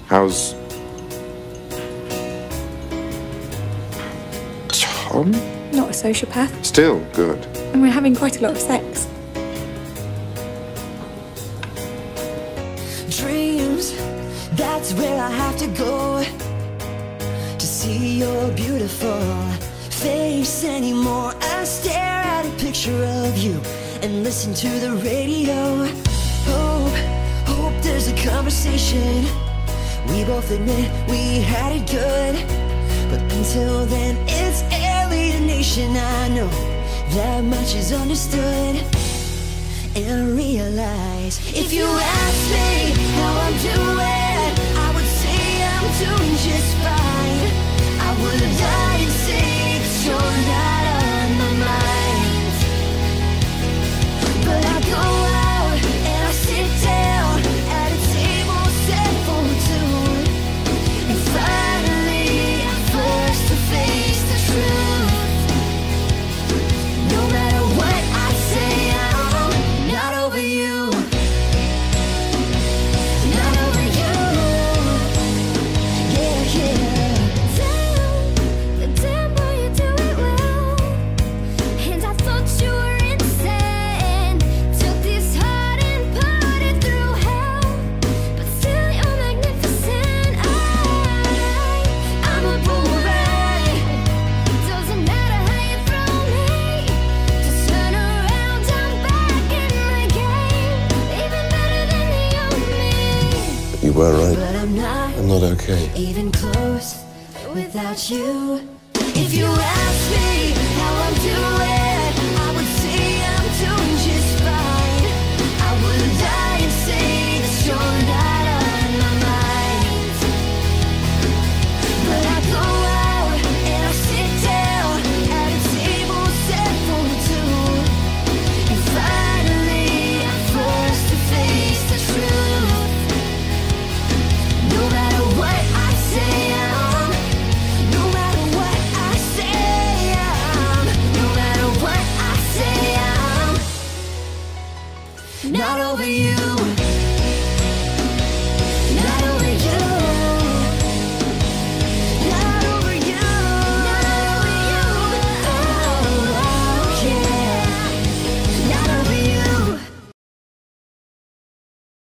How's Tom? Not a sociopath. Still good. And we're having quite a lot of sex. Dreams, that's where I have to go to see your beautiful face anymore. I stare at a picture of you and listen to the radio. Hope there's a conversation. We both admit we had it good, but until then it's alienation. I know that much is understood. And realize, if you ask me how I'm doing, I would say I'm doing just fine. I would lie and say that you're not on my mind. But I go out and I sit down at a table set for two, and finally I'm forced to face the truth. No matter what I say, I'm not over you. Not over you. Yeah, yeah. Damn boy, you do it well. And I thought you were insane. Took this heart and put it through hell, but still you're magnificent. I'm a boomerang. Doesn't matter how you throw me. Just turn around, I'm back in the game. Even better than the old me. You were right. But I'm not I'm not okay. even close without you. If you ask me how I'm doing, I would say I'm doing just fine. I would lie and say that you're not